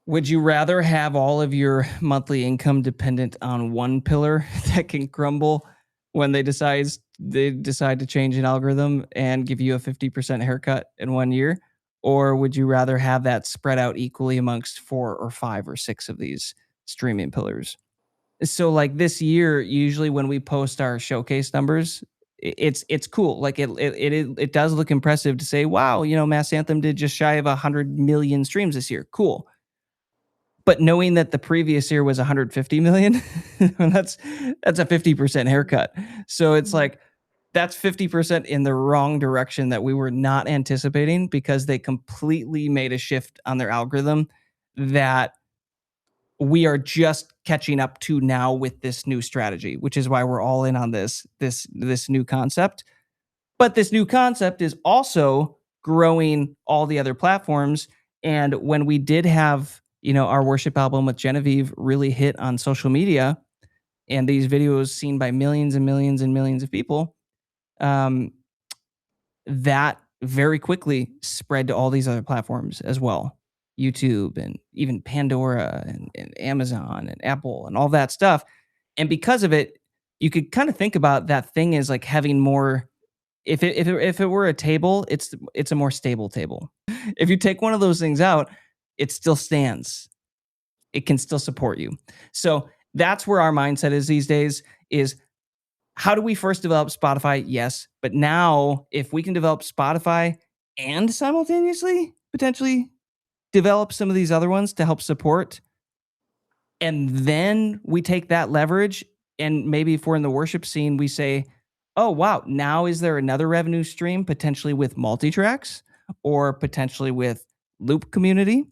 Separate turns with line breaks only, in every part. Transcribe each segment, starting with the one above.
Would you rather have all of your monthly income dependent on one pillar that can crumble when they decide to change an algorithm and give you a 50% haircut in 1 year? Or would you rather have that spread out equally amongst four or five or six of these streaming pillars? So like this year, usually when we post our showcase numbers, it's cool. Like it does look impressive to say, wow, Mass Anthem did just shy of 100 million streams this year. Cool. But knowing that the previous year was 150 million, that's a 50% haircut. So it's like that's 50% in the wrong direction that we were not anticipating because they completely made a shift on their algorithm that we are just catching up to now with this new strategy, which is why we're all in on this new concept. But this new concept is also growing all the other platforms. And when we did have, our worship album with Genevieve really hit on social media and these videos seen by millions and millions and millions of people, um, that very quickly spread to all these other platforms as well. YouTube and even Pandora and Amazon and Apple and all that stuff. And because of it, you could kind of think about that thing as like having more. If it were a table, it's a more stable table. If you take one of those things out, it still stands. It can still support you. So that's where our mindset is these days is how do we first develop Spotify? Yes. But now if we can develop Spotify and simultaneously potentially develop some of these other ones to help support, and then we take that leverage and maybe if we're in the worship scene, we say, oh, wow, now is there another revenue stream potentially with multi-tracks or potentially with loop community?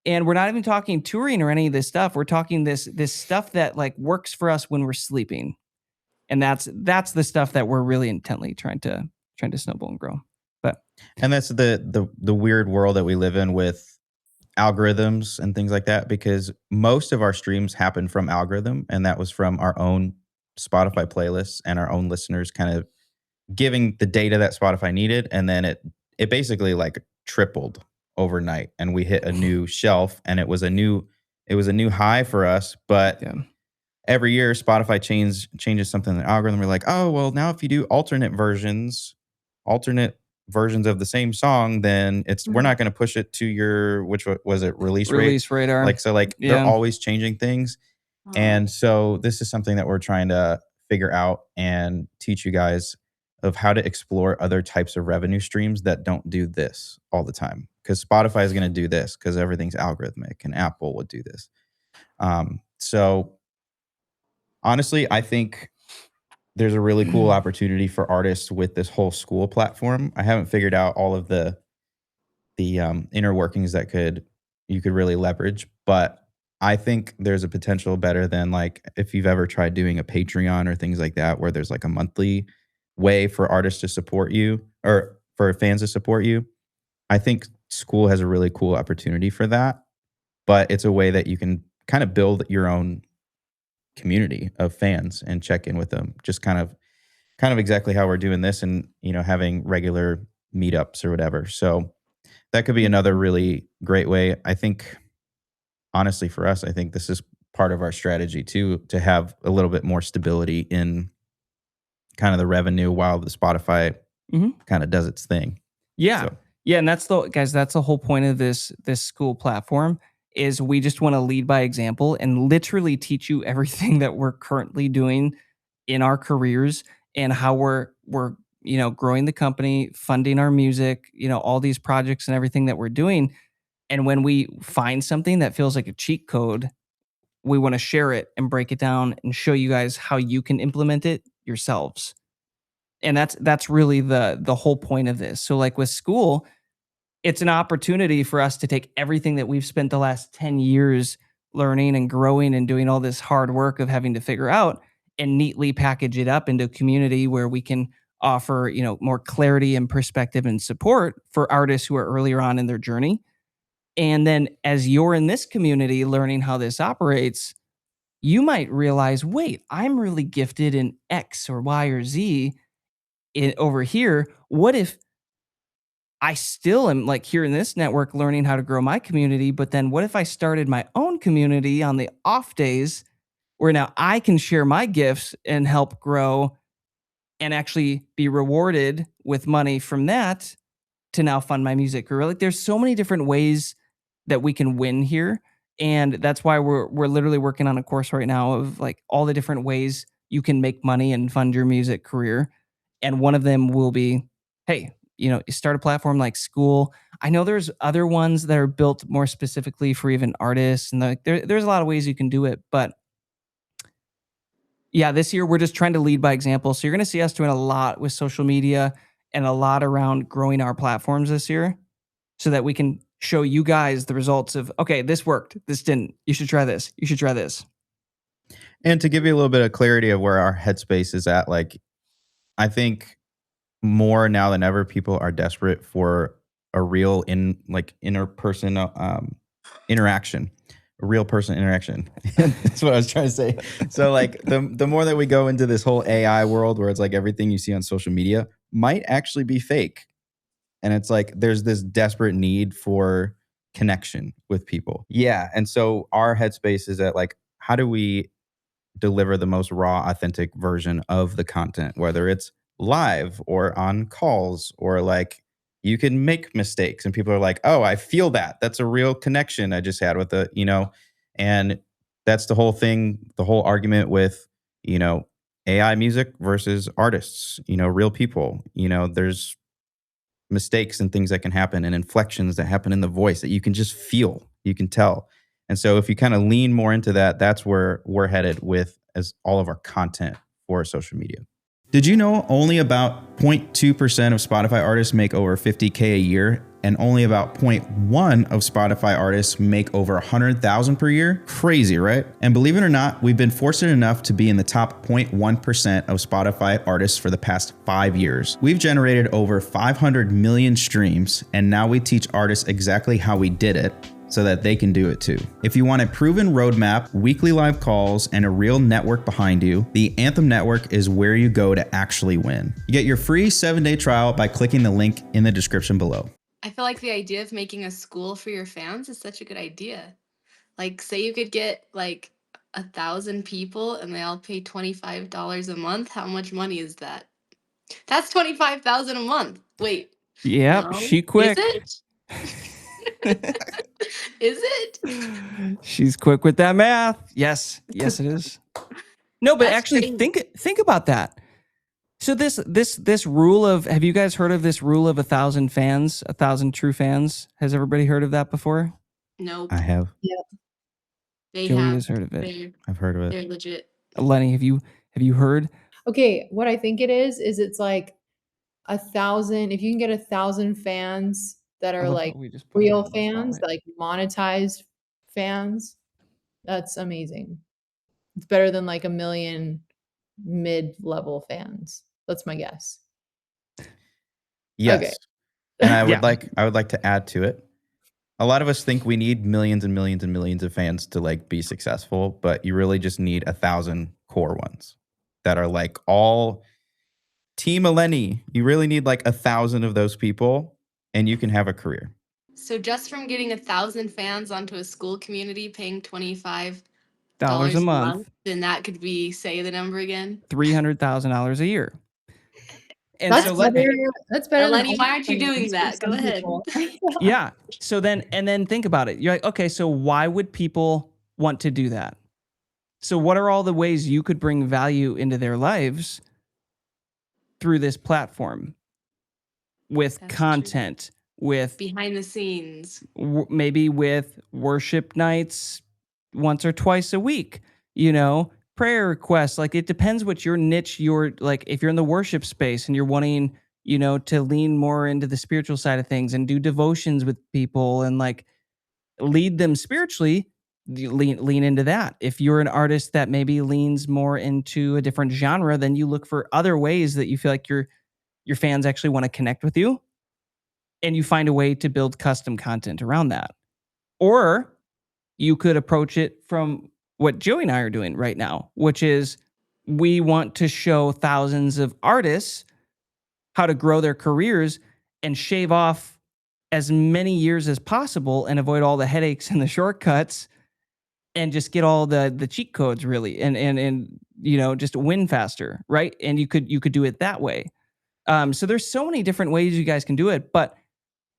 And we're not even talking touring or any of this stuff. We're talking this stuff that like works for us when we're sleeping. And that's the stuff that we're really intently trying to snowball and grow. But
And that's the weird world that we live in with algorithms and things like that, because most of our streams happen from algorithm, and that was from our own Spotify playlists and our own listeners kind of giving the data that Spotify needed, and then it basically like tripled overnight, and we hit a new shelf, and it was a new high for us. But
yeah.
every year Spotify changes something in the algorithm. We're like, oh well, now if you do alternate versions of the same song, then we're not going to push it to your was it release
radar.
Like so, like they're always changing things, and so this is something that we're trying to figure out and teach you guys of how to explore other types of revenue streams that don't do this all the time. Because Spotify is going to do this because everything's algorithmic, and Apple would do this. So honestly, I think there's a really cool opportunity for artists with this whole Skool platform. I haven't figured out all of the inner workings that you could really leverage, but I think there's a potential better than like if you've ever tried doing a Patreon or things like that, where there's like a monthly way for artists to support you or for fans to support you. I think Skool has a really cool opportunity for that, but it's a way that you can kind of build your own community of fans and check in with them. Just kind of exactly how we're doing this, and having regular meetups or whatever. So that could be another really great way. I think honestly for us, I think this is part of our strategy too, to have a little bit more stability in kind of the revenue while the Spotify kind of does its thing.
Yeah.
So.
Yeah. And that's the whole point of this Skool platform is we just want to lead by example and literally teach you everything that we're currently doing in our careers and how we're growing the company, funding our music, all these projects and everything that we're doing. And when we find something that feels like a cheat code, we want to share it and break it down and show you guys how you can implement it yourselves. And that's really the whole point of this. So like with Skool, it's an opportunity for us to take everything that we've spent the last 10 years learning and growing and doing all this hard work of having to figure out and neatly package it up into a community where we can offer, more clarity and perspective and support for artists who are earlier on in their journey. And then as you're in this community learning how this operates, you might realize, wait, I'm really gifted in X or Y or Z over here. What if I still am like here in this network learning how to grow my community. But then what if I started my own community on the off days where now I can share my gifts and help grow and actually be rewarded with money from that to now fund my music career? Like there's so many different ways that we can win here. And that's why we're literally working on a course right now of like all the different ways you can make money and fund your music career. And one of them will be, hey, you start a platform like Skool. I know there's other ones that are built more specifically for even artists, and like there's a lot of ways you can do it. But yeah, this year we're just trying to lead by example. So you're going to see us doing a lot with social media and a lot around growing our platforms this year so that we can show you guys the results of, okay, this worked, this didn't. You should try this. You should try this.
And to give you a little bit of clarity of where our headspace is at, like I think more now than ever, people are desperate for a real interperson interaction, a real person interaction. That's what I was trying to say. So like the more that we go into this whole AI world where it's like everything you see on social media might actually be fake. And it's like there's this desperate need for connection with people. Yeah. And so our headspace is at like, how do we deliver the most raw, authentic version of the content, whether it's live or on calls or like you can make mistakes and people are like, oh, I feel that. That's a real connection I just had with and that's the whole thing, the whole argument with, AI music versus artists, real people. There's mistakes and things that can happen and inflections that happen in the voice that you can just feel, you can tell. And so if you kind of lean more into that, that's where we're headed with as all of our content for social media. Did you know only about 0.2% of Spotify artists make over 50K a year, and only about 0.1 of Spotify artists make over 100,000 per year? Crazy, right? And believe it or not, we've been fortunate enough to be in the top 0.1% of Spotify artists for the past 5 years. We've generated over 500 million streams, and now we teach artists exactly how we did it, so that they can do it too. If you want a proven roadmap, weekly live calls, and a real network behind you, the Anthem Network is where you go to actually win. You get your free 7-day trial by clicking the link in the description below.
I feel like the idea of making a school for your fans is such a good idea. Like, say you could get like 1,000 people and they all pay $25 a month. How much money is that? That's $25,000 a month. Wait.
Yep,
no.
she quick.
Is it? Is it?
She's quick with that math. Yes, it is. No, but
That's
actually
crazy.
think about that. So this rule of, have you guys heard of this rule of 1,000 fans, 1,000 true fans? Has everybody heard of that before?
Nope.
I have.
Yeah. They
Joey
have.
has heard of it.
I've heard of it.
They're legit.
Lenny, have you heard?
Okay, what I think it is it's like 1,000. If you can get 1,000 fans that are like real fans, like monetized fans, that's amazing. It's better than like 1 million mid-level fans. That's my guess.
Yes.
Okay.
And I would like to add to it. A lot of us think we need millions and millions and millions of fans to like be successful, but you really just need 1,000 core ones that are like all Team Eleni. You really need like 1,000 of those people and you can have a career.
So just from getting 1,000 fans onto a Skool community paying $25
a month,
then that could be, say the number again,
$300,000 a year. And
that's
so
that's better.
Lenny, why aren't you doing that? Go ahead.
Yeah. So then think about it. You're like, okay, so why would people want to do that? So what are all the ways you could bring value into their lives through this platform with content, with
behind the scenes,
maybe with worship nights once or twice a week, prayer requests? Like it depends what your niche, like if you're in the worship space and you're wanting, to lean more into the spiritual side of things and do devotions with people and like lead them spiritually, lean into that. If you're an artist that maybe leans more into a different genre, then you look for other ways that you feel like your fans actually want to connect with you, and you find a way to build custom content around that. Or you could approach it from what Joey and I are doing right now, which is we want to show thousands of artists how to grow their careers and shave off as many years as possible and avoid all the headaches and the shortcuts and just get all the cheat codes really and just win faster, right? And you could do it that way. So there's so many different ways you guys can do it, but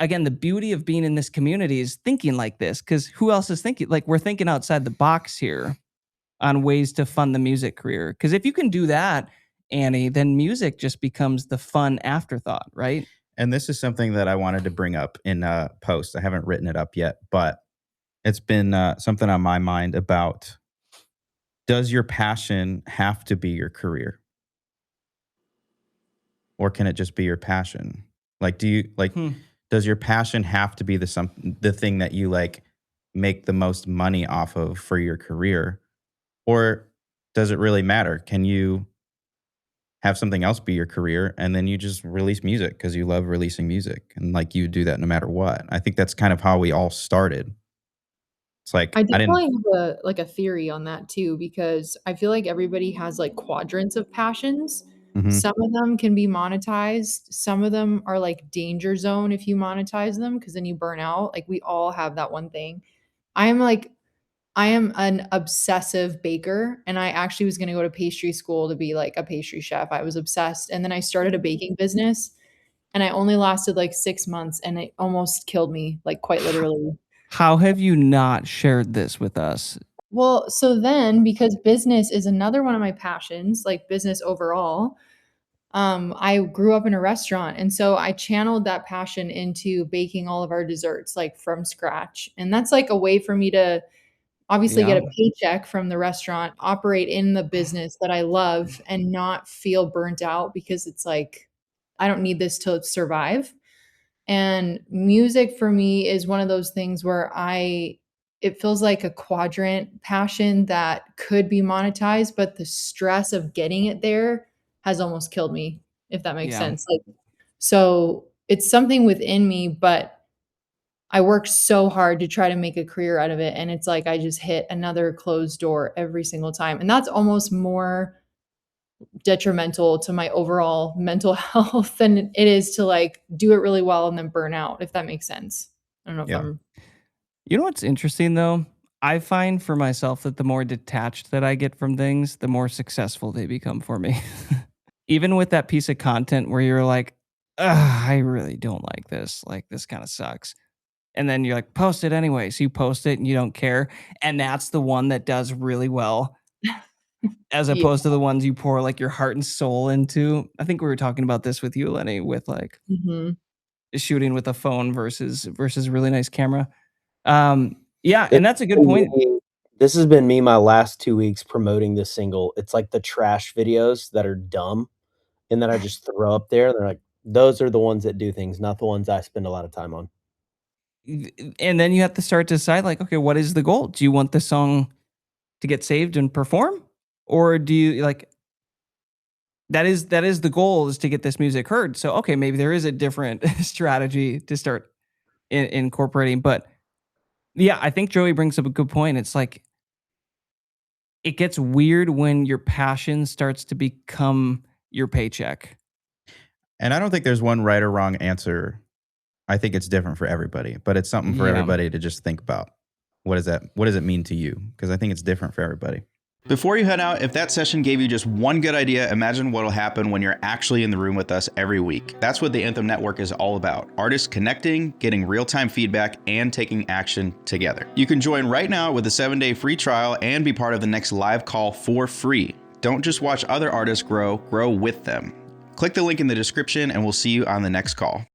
again, the beauty of being in this community is thinking like this, because who else is thinking? Like, we're thinking outside the box here on ways to fund the music career. Because if you can do that, Annie, then music just becomes the fun afterthought, right?
And this is something that I wanted to bring up in a post. I haven't written it up yet, but it's been something on my mind about, does your passion have to be your career? Or can it just be your passion? Like, does your passion have to be the thing that you like make the most money off of for your career? Or does it really matter? Can you have something else be your career and then you just release music because you love releasing music, and like you do that no matter what? I think that's kind of how we all started. It's like
I definitely have a theory on that too, because I feel like everybody has like quadrants of passions. Some of them can be monetized. Some of them are like danger zone if you monetize them, because then you burn out. Like we all have that one thing. I am an obsessive baker, and I actually was going to go to pastry school to be like a pastry chef. I was obsessed. And then I started a baking business, and I only lasted like 6 months, and it almost killed me, like quite literally.
How have you not shared this with us?
Well, so then, because business is another one of my passions, like business overall, I grew up in a restaurant. And so I channeled that passion into baking all of our desserts, like from scratch. And that's like a way for me to obviously get a paycheck from the restaurant, operate in the business that I love, and not feel burnt out, because it's like, I don't need this to survive. And music for me is one of those things where it feels like a quadrant passion that could be monetized, but the stress of getting it there has almost killed me, if that makes sense. Like, so it's something within me, but I worked so hard to try to make a career out of it. And it's like I just hit another closed door every single time. And that's almost more detrimental to my overall mental health than it is to like do it really well and then burn out, if that makes sense. I don't know if I'm.
You know what's interesting though? I find for myself that the more detached that I get from things, the more successful they become for me. Even with that piece of content where you're like, ugh, I really don't like this. Like, this kind of sucks. And then you're like, post it anyway. So you post it and you don't care. And that's the one that does really well, as opposed to the ones you pour like your heart and soul into. I think we were talking about this with you, Lenny, with like shooting with a phone versus really nice camera. Yeah, and that's a good point.
This has been me my last 2 weeks promoting this single. It's like the trash videos that are dumb and that I just throw up there. They're like, those are the ones that do things, not the ones I spend a lot of time on.
And then you have to start to decide like, okay, what is the goal? Do you want the song to get saved and perform? Or do you like, that is the goal, is to get this music heard. So, okay, maybe there is a different strategy to start incorporating. But yeah, I think Joey brings up a good point. It's like, it gets weird when your passion starts to become your paycheck.
And I don't think there's one right or wrong answer. I think it's different for everybody, but it's something for everybody to just think about. What does it mean to you? Because I think it's different for everybody. Before you head out, if that session gave you just one good idea, imagine what'll happen when you're actually in the room with us every week. That's what the Anthem Network is all about. Artists connecting, getting real-time feedback, and taking action together. You can join right now with a 7-day free trial and be part of the next live call for free. Don't just watch other artists grow with them. Click the link in the description and we'll see you on the next call.